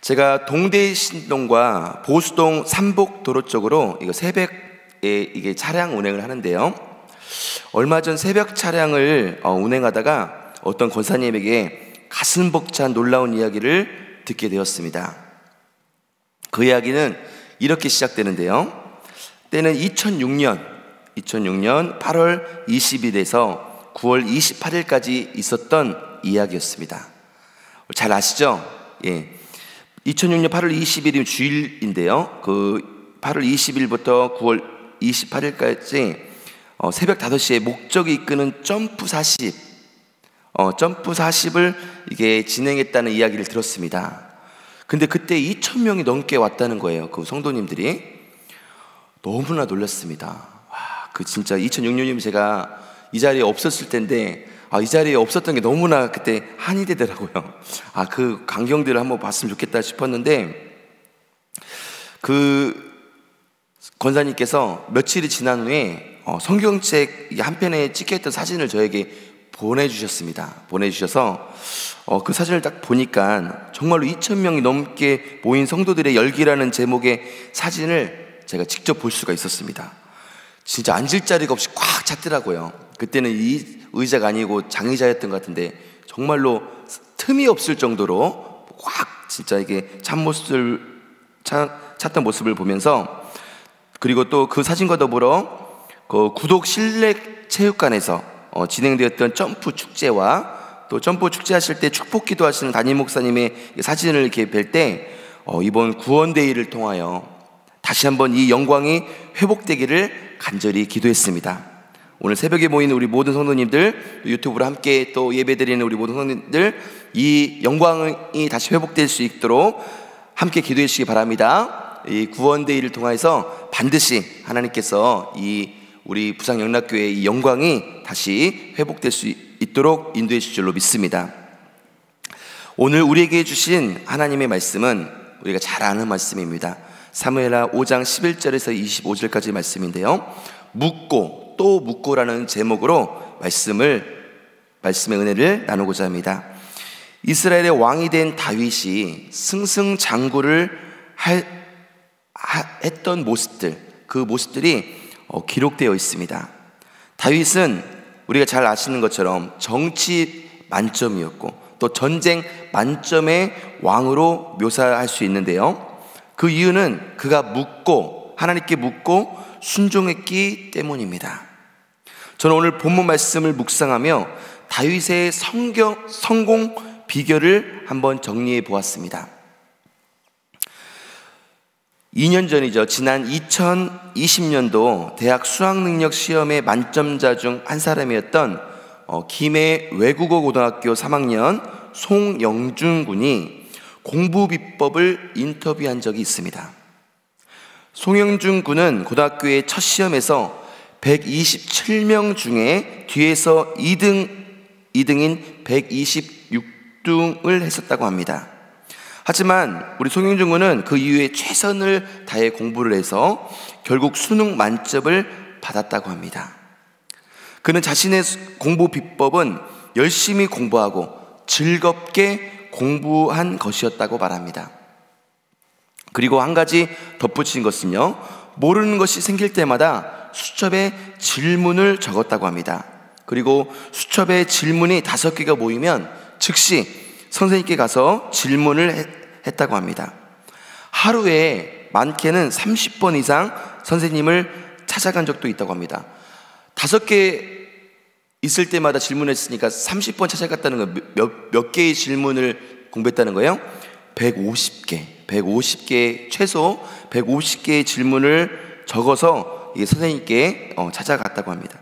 제가 동대 신동과 보수동 삼복도로 쪽으로 이거 새벽에 이게 차량 운행을 하는데요. 얼마 전 새벽 차량을 운행하다가 어떤 권사님에게 가슴 벅찬 놀라운 이야기를 듣게 되었습니다. 그 이야기는 이렇게 시작되는데요. 때는 2006년 8월 20일에서 9월 28일까지 있었던 이야기였습니다. 잘 아시죠? 예. 2006년 8월 20일이 주일인데요. 그 8월 20일부터 9월 28일까지 새벽 5시에 목적이 이끄는 점프 40을 이게 진행했다는 이야기를 들었습니다. 근데 그때 2,000명이 넘게 왔다는 거예요. 그 성도님들이. 너무나 놀랐습니다. 와, 그 진짜 2006년이면 제가 이 자리에 없었을 텐데, 이 자리에 없었던 게 너무나 그때 한이 되더라고요. 그 광경들을 한번 봤으면 좋겠다 싶었는데, 그 권사님께서 며칠이 지난 후에 성경책 한 편에 찍혀있던 사진을 저에게 보내주셔서 그 사진을 딱 보니까 정말로 2,000명이 넘게 모인 성도들의 열기라는 제목의 사진을 제가 직접 볼 수가 있었습니다. 진짜 앉을 자리가 없이 꽉 찼더라고요. 그때는 이 의자가 아니고 장의자였던 것 같은데 정말로 틈이 없을 정도로 꽉 진짜 이게 찼던 모습을 보면서, 그리고 또 그 사진과 더불어 그 구독 실내 체육관에서 진행되었던 점프 축제와 또 점프 축제 하실 때 축복 기도하시는 담임 목사님의 사진을 이렇게 뵐 때 이번 구원데이를 통하여 다시 한번 이 영광이 회복되기를 간절히 기도했습니다. 오늘 새벽에 모인 우리 모든 성도님들, 유튜브로 함께 또 예배드리는 우리 모든 성도님들, 이 영광이 다시 회복될 수 있도록 함께 기도해 주시기 바랍니다. 이 구원데이를 통해서 반드시 하나님께서 이 우리 부산영락교회의 이 영광이 다시 회복될 수 있도록 인도해 주실 줄로 믿습니다. 오늘 우리에게 주신 하나님의 말씀은 우리가 잘 아는 말씀입니다. 사무엘하 5장 11절에서 25절까지 말씀인데요. 묻고 또 묻고라는 제목으로 말씀의 은혜를 나누고자 합니다. 이스라엘의 왕이 된 다윗이 승승장구를 했던 모습들, 그 모습들이 기록되어 있습니다. 다윗은 우리가 잘 아시는 것처럼 정치 만점이었고 또 전쟁 만점의 왕으로 묘사할 수 있는데요. 그 이유는 그가 하나님께 묻고 순종했기 때문입니다. 저는 오늘 본문 말씀을 묵상하며 다윗의 성공 비결을 한번 정리해 보았습니다. 2년 전이죠. 지난 2020년도 대학 수학능력 시험의 만점자 중 한 사람이었던 김해 외국어 고등학교 3학년 송영준 군이 공부 비법을 인터뷰한 적이 있습니다. 송영준 군은 고등학교의 첫 시험에서 127명 중에 뒤에서 2등인 126등을 했었다고 합니다. 하지만 우리 송영준 군은 그 이후에 최선을 다해 공부를 해서 결국 수능 만점을 받았다고 합니다. 그는 자신의 공부 비법은 열심히 공부하고 즐겁게 공부한 것이었다고 말합니다. 그리고 한 가지 덧붙인 것은요, 모르는 것이 생길 때마다 수첩에 질문을 적었다고 합니다. 그리고 수첩에 질문이 5개가 모이면 즉시 선생님께 가서 질문을 했다고 합니다. 하루에 많게는 30번 이상 선생님을 찾아간 적도 있다고 합니다. 5개 있을 때마다 질문했으니까 30번 찾아갔다는 건 몇 개의 질문을 공부했다는 거예요? 150개, 최소 150개의 질문을 적어서 선생님께 찾아갔다고 합니다.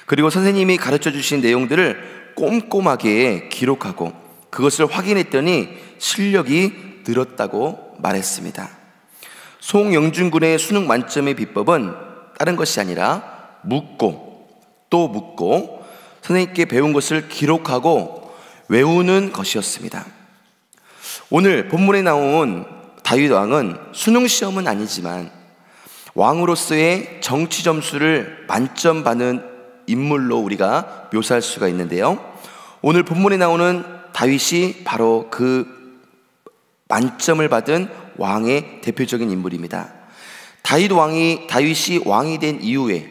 그리고 선생님이 가르쳐 주신 내용들을 꼼꼼하게 기록하고 그것을 확인했더니 실력이 늘었다고 말했습니다. 송영준 군의 수능 만점의 비법은 다른 것이 아니라 묻고 또 묻고 선생님께 배운 것을 기록하고 외우는 것이었습니다. 오늘 본문에 나온 다윗 왕은 수능 시험은 아니지만 왕으로서의 정치 점수를 만점 받는 인물로 우리가 묘사할 수가 있는데요. 오늘 본문에 나오는 다윗이 바로 그 만점을 받은 왕의 대표적인 인물입니다. 다윗이 왕이 된 이후에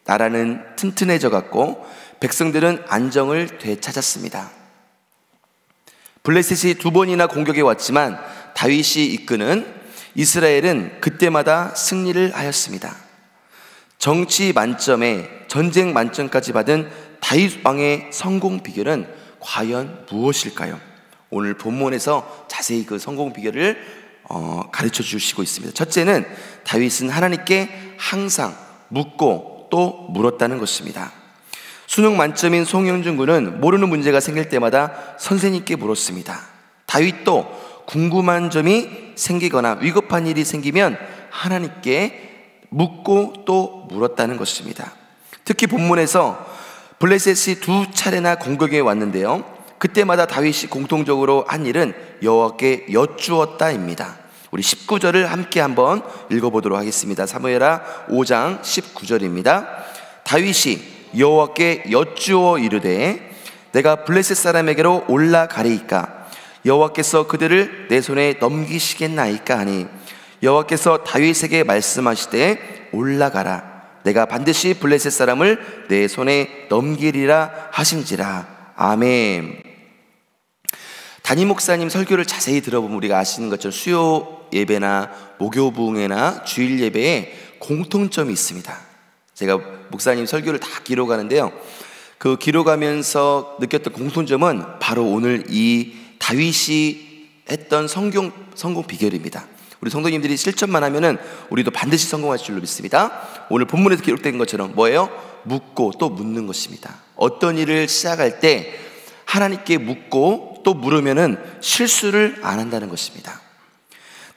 나라는 튼튼해져 갔고 백성들은 안정을 되찾았습니다. 블레셋이 2번이나 공격해 왔지만 다윗이 이끄는 이스라엘은 그때마다 승리를 하였습니다. 정치 만점에 전쟁 만점까지 받은 다윗 왕의 성공 비결은 과연 무엇일까요? 오늘 본문에서 자세히 그 성공 비결을 가르쳐 주시고 있습니다. 첫째는 다윗은 하나님께 항상 묻고 또 물었다는 것입니다. 수능 만점인 송영준 군은 모르는 문제가 생길 때마다 선생님께 물었습니다. 다윗도 궁금한 점이 생기거나 위급한 일이 생기면 하나님께 묻고 또 물었다는 것입니다. 특히 본문에서 블레셋이 2차례나 공격해 왔는데요, 그때마다 다윗이 공통적으로 한 일은 여호와께 여쭈었다입니다. 우리 19절을 함께 한번 읽어보도록 하겠습니다. 사무엘하 5장 19절입니다. 다윗이 여호와께 여쭈어 이르되 내가 블레셋 사람에게로 올라가리이까 여호와께서 그들을 내 손에 넘기시겠나이까 하니 여호와께서 다윗에게 말씀하시되 올라가라 내가 반드시 블레셋 사람을 내 손에 넘기리라 하신지라. 아멘. 담임 목사님 설교를 자세히 들어보면 우리가 아시는 것처럼 수요 예배나 목요 부흥회나 주일 예배에 공통점이 있습니다. 제가 목사님 설교를 다 기록하는데요, 그 기록하면서 느꼈던 공통점은 바로 오늘 이 다윗이 했던 성공 비결입니다. 우리 성도님들이 실천만 하면은 우리도 반드시 성공할 줄로 믿습니다. 오늘 본문에서 기록된 것처럼 뭐예요? 묻고 또 묻는 것입니다. 어떤 일을 시작할 때 하나님께 묻고 또 물으면은 실수를 안 한다는 것입니다.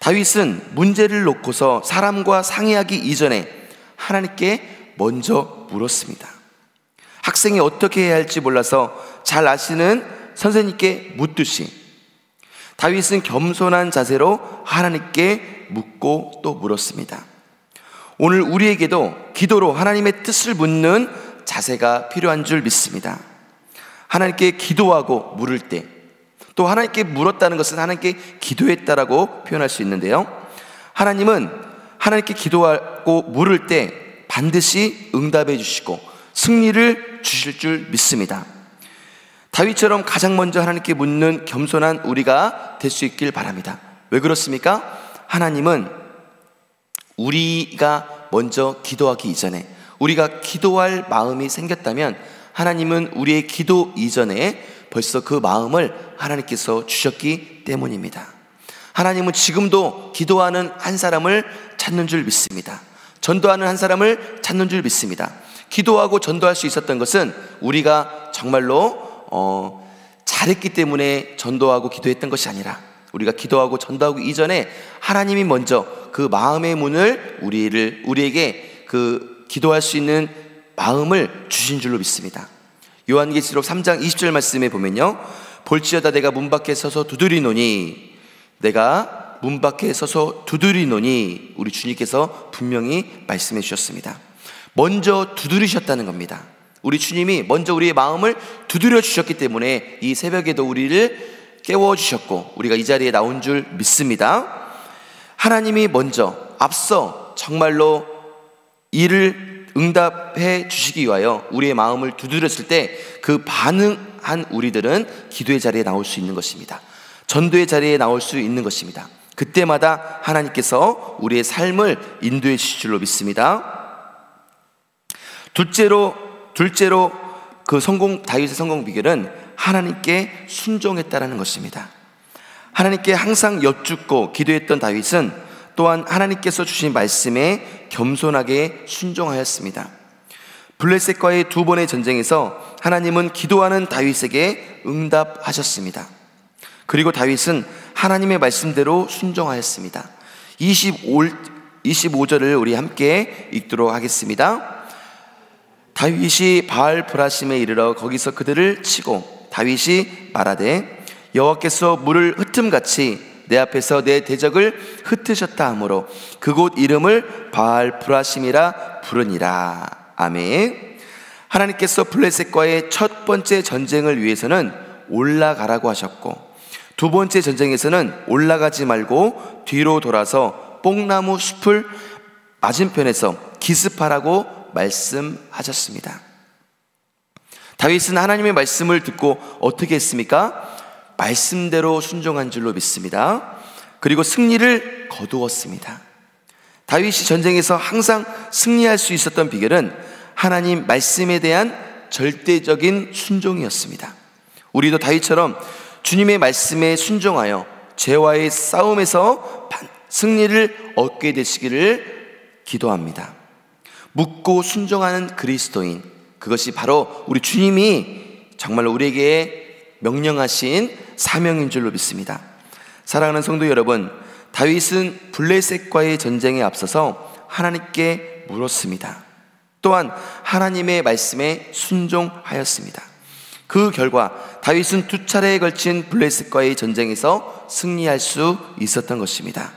다윗은 문제를 놓고서 사람과 상의하기 이전에 하나님께 먼저 물었습니다. 학생이 어떻게 해야 할지 몰라서 잘 아시는 선생님께 묻듯이 다윗은 겸손한 자세로 하나님께 묻고 또 물었습니다. 오늘 우리에게도 기도로 하나님의 뜻을 묻는 자세가 필요한 줄 믿습니다. 하나님께 기도하고 물을 때, 또 하나님께 물었다는 것은 하나님께 기도했다라고 표현할 수 있는데요, 하나님은 하나님께 기도하고 물을 때 반드시 응답해 주시고 승리를 주실 줄 믿습니다. 다윗처럼 가장 먼저 하나님께 묻는 겸손한 우리가 될 수 있길 바랍니다. 왜 그렇습니까? 하나님은 우리가 먼저 기도하기 이전에, 우리가 기도할 마음이 생겼다면 하나님은 우리의 기도 이전에 벌써 그 마음을 하나님께서 주셨기 때문입니다. 하나님은 지금도 기도하는 한 사람을 찾는 줄 믿습니다. 전도하는 한 사람을 찾는 줄 믿습니다. 기도하고 전도할 수 있었던 것은 우리가 정말로 잘했기 때문에 전도하고 기도했던 것이 아니라, 우리가 기도하고 전도하고 이전에 하나님이 먼저 그 마음의 문을 우리에게 그 기도할 수 있는 마음을 주신 줄로 믿습니다. 요한계시록 3장 20절 말씀에 보면요, 볼지어다 내가 문 밖에 서서 두드리노니, 내가 문 밖에 서서 두드리노니, 우리 주님께서 분명히 말씀해 주셨습니다. 먼저 두드리셨다는 겁니다. 우리 주님이 먼저 우리의 마음을 두드려 주셨기 때문에 이 새벽에도 우리를 깨워주셨고 우리가 이 자리에 나온 줄 믿습니다. 하나님이 먼저 앞서 정말로 이를 응답해 주시기 위하여 우리의 마음을 두드렸을 때 그 반응한 우리들은 기도의 자리에 나올 수 있는 것입니다. 전도의 자리에 나올 수 있는 것입니다. 그때마다 하나님께서 우리의 삶을 인도해 주실 줄로 믿습니다. 둘째로 그 다윗의 성공 비결은 하나님께 순종했다라는 것입니다. 하나님께 항상 여쭙고 기도했던 다윗은 또한 하나님께서 주신 말씀에 겸손하게 순종하였습니다. 블레셋과의 2번의 전쟁에서 하나님은 기도하는 다윗에게 응답하셨습니다. 그리고 다윗은 하나님의 말씀대로 순종하였습니다. 25절을 우리 함께 읽도록 하겠습니다. 다윗이 바알 브라심에 이르러 거기서 그들을 치고 다윗이 말하되 여호와께서 물을 흩음같이 내 앞에서 내 대적을 흩으셨다 하므로 그곳 이름을 바알 브라심이라 부르니라. 아멘. 하나님께서 블레셋과의 첫 번째 전쟁을 위해서는 올라가라고 하셨고, 두 번째 전쟁에서는 올라가지 말고 뒤로 돌아서 뽕나무 숲을 맞은편에서 기습하라고 말씀하셨습니다. 다윗은 하나님의 말씀을 듣고 어떻게 했습니까? 말씀대로 순종한 줄로 믿습니다. 그리고 승리를 거두었습니다. 다윗이 전쟁에서 항상 승리할 수 있었던 비결은 하나님 말씀에 대한 절대적인 순종이었습니다. 우리도 다윗처럼 주님의 말씀에 순종하여 죄와의 싸움에서 승리를 얻게 되시기를 기도합니다. 묻고 순종하는 그리스도인, 그것이 바로 우리 주님이 정말로 우리에게 명령하신 사명인 줄로 믿습니다. 사랑하는 성도 여러분, 다윗은 블레셋과의 전쟁에 앞서서 하나님께 물었습니다. 또한 하나님의 말씀에 순종하였습니다. 그 결과 다윗은 두 차례에 걸친 블레셋과의 전쟁에서 승리할 수 있었던 것입니다.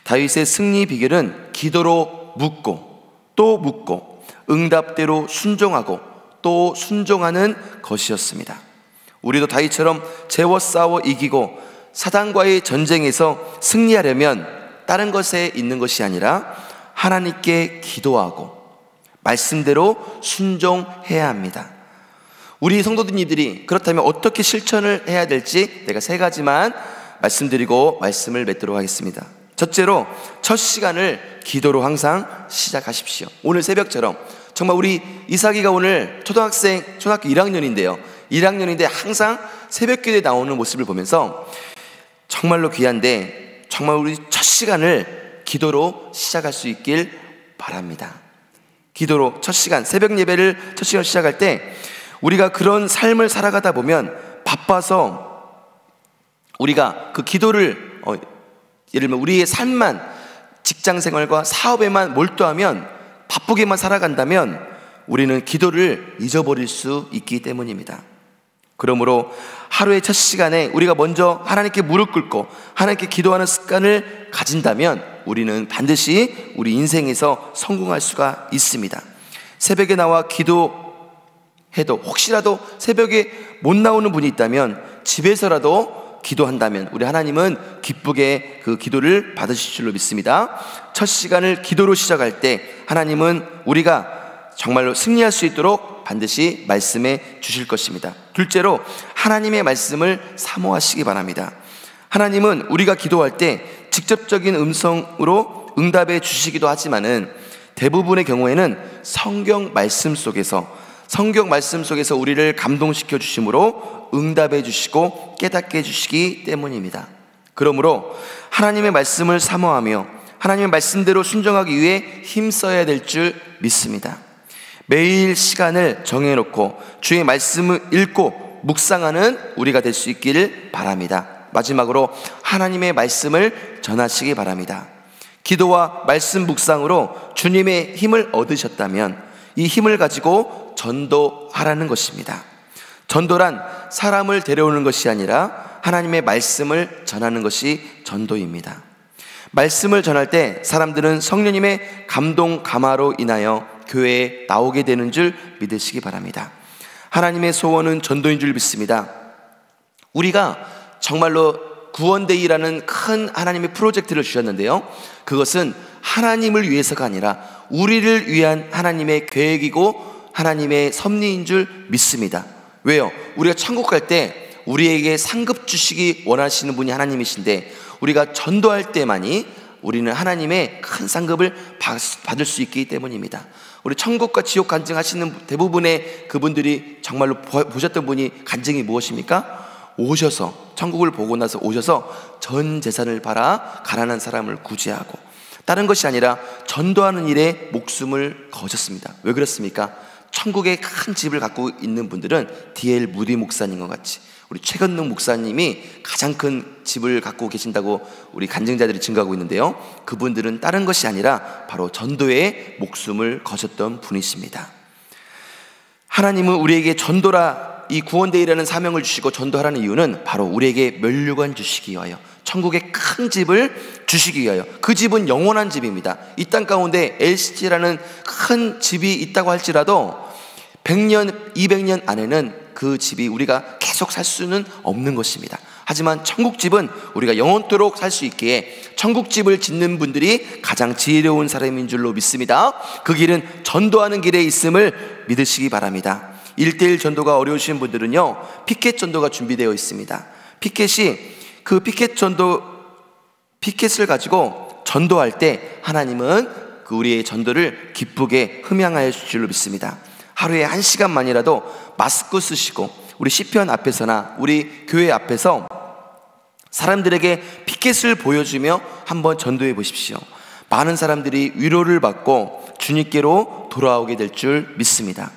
다윗의 승리 비결은 기도로 묻고 또 묻고 응답대로 순종하고 또 순종하는 것이었습니다. 우리도 다윗처럼 죄와 싸워 이기고 사단과의 전쟁에서 승리하려면 다른 것에 있는 것이 아니라 하나님께 기도하고 말씀대로 순종해야 합니다. 우리 성도님들이 그렇다면 어떻게 실천을 해야 될지 내가 3가지만 말씀드리고 말씀을 맺도록 하겠습니다. 첫째로, 첫 시간을 기도로 항상 시작하십시오. 오늘 새벽처럼 정말 우리 이삭이가 오늘 초등학교 1학년인데요 1학년인데 항상 새벽 기도에 나오는 모습을 보면서 정말로 귀한데, 정말 우리 첫 시간을 기도로 시작할 수 있길 바랍니다. 기도로 첫 시간, 새벽 예배를 첫 시간 시작할 때 우리가 그런 삶을 살아가다 보면 바빠서 우리가 그 기도를 예를 들면 우리의 삶만, 직장 생활과 사업에만 몰두하면, 바쁘게만 살아간다면 우리는 기도를 잊어버릴 수 있기 때문입니다. 그러므로 하루의 첫 시간에 우리가 먼저 하나님께 무릎 꿇고 하나님께 기도하는 습관을 가진다면 우리는 반드시 우리 인생에서 성공할 수가 있습니다. 새벽에 나와 기도해도 혹시라도 새벽에 못 나오는 분이 있다면 집에서라도 기도한다면 우리 하나님은 기쁘게 그 기도를 받으실 줄로 믿습니다. 첫 시간을 기도로 시작할 때 하나님은 우리가 정말로 승리할 수 있도록 반드시 말씀해 주실 것입니다. 둘째로, 하나님의 말씀을 사모하시기 바랍니다. 하나님은 우리가 기도할 때 직접적인 음성으로 응답해 주시기도 하지만은 대부분의 경우에는 성경 말씀 속에서 우리를 감동시켜 주심으로 응답해 주시고 깨닫게 해주시기 때문입니다. 그러므로 하나님의 말씀을 사모하며 하나님의 말씀대로 순종하기 위해 힘써야 될 줄 믿습니다. 매일 시간을 정해놓고 주의 말씀을 읽고 묵상하는 우리가 될 수 있기를 바랍니다. 마지막으로 하나님의 말씀을 전하시기 바랍니다. 기도와 말씀 묵상으로 주님의 힘을 얻으셨다면 이 힘을 가지고 전도하라는 것입니다. 전도란 사람을 데려오는 것이 아니라 하나님의 말씀을 전하는 것이 전도입니다. 말씀을 전할 때 사람들은 성령님의 감동 감화로 인하여 교회에 나오게 되는 줄 믿으시기 바랍니다. 하나님의 소원은 전도인 줄 믿습니다. 우리가 정말로 구원데이라는 큰 하나님의 프로젝트를 주셨는데요, 그것은 하나님을 위해서가 아니라 우리를 위한 하나님의 계획이고 하나님의 섭리인 줄 믿습니다. 왜요? 우리가 천국 갈 때 우리에게 상급 주시기 원하시는 분이 하나님이신데 우리가 전도할 때만이 우리는 하나님의 큰 상급을 받을 수 있기 때문입니다. 우리 천국과 지옥 간증하시는 대부분의 그분들이 정말로 보셨던 분이 간증이 무엇입니까? 오셔서, 천국을 보고 나서 오셔서 전 재산을 팔아 가난한 사람을 구제하고, 다른 것이 아니라 전도하는 일에 목숨을 거셨습니다. 왜 그렇습니까? 천국에 큰 집을 갖고 있는 분들은 D.L. 무디 목사님과 같이 우리 최건능 목사님이 가장 큰 집을 갖고 계신다고 우리 간증자들이 증거하고 있는데요, 그분들은 다른 것이 아니라 바로 전도에 목숨을 거셨던 분이십니다. 하나님은 우리에게 전도라, 이 구원데이라는 사명을 주시고 전도하라는 이유는 바로 우리에게 면류관 주시기 위하여, 천국의 큰 집을 주시기 위하여. 그 집은 영원한 집입니다. 이 땅 가운데 LCT라는 큰 집이 있다고 할지라도 100년, 200년 안에는 그 집이 우리가 계속 살 수는 없는 것입니다. 하지만 천국집은 우리가 영원토록 살 수 있기에 천국집을 짓는 분들이 가장 지혜로운 사람인 줄로 믿습니다. 그 길은 전도하는 길에 있음을 믿으시기 바랍니다. 1:1 전도가 어려우신 분들은요, 피켓 전도가 준비되어 있습니다. 피켓이 그 피켓을 가지고 전도할 때 하나님은 그 우리의 전도를 기쁘게 흠양하여 줄 줄로 믿습니다. 하루에 1시간만이라도 마스크 쓰시고 우리 시편 앞에서나 우리 교회 앞에서 사람들에게 피켓을 보여주며 한번 전도해 보십시오. 많은 사람들이 위로를 받고 주님께로 돌아오게 될 줄 믿습니다.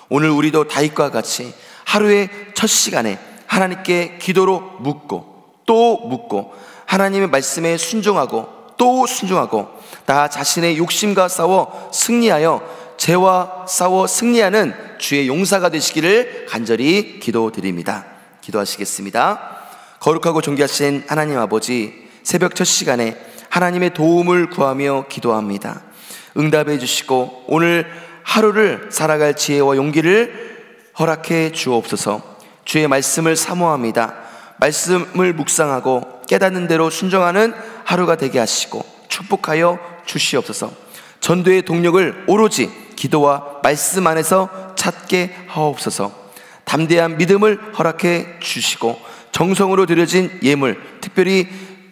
오늘 우리도 다윗과 같이 하루의 첫 시간에 하나님께 기도로 묻고 또 묻고 하나님의 말씀에 순종하고 또 순종하고 나 자신의 욕심과 싸워 승리하여 죄와 싸워 승리하는 주의 용사가 되시기를 간절히 기도드립니다. 기도하시겠습니다. 거룩하고 존귀하신 하나님 아버지, 새벽 첫 시간에 하나님의 도움을 구하며 기도합니다. 응답해 주시고 오늘 하루를 살아갈 지혜와 용기를 허락해 주옵소서. 주의 말씀을 사모합니다. 말씀을 묵상하고 깨닫는 대로 순종하는 하루가 되게 하시고 축복하여 주시옵소서. 전도의 동력을 오로지 기도와 말씀 안에서 찾게 하옵소서. 담대한 믿음을 허락해 주시고 정성으로 드려진 예물, 특별히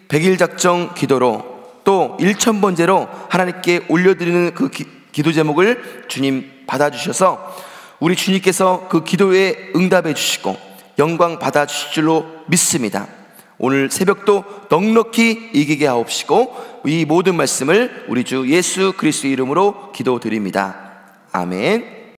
100일 작정 기도로 또 1000번제로 하나님께 올려드리는 그 기도 제목을 주님 받아주셔서 우리 주님께서 그 기도에 응답해 주시고 영광 받아주실 줄로 믿습니다. 오늘 새벽도 넉넉히 이기게 하옵시고 이 모든 말씀을 우리 주 예수 그리스도의 이름으로 기도드립니다. 아멘.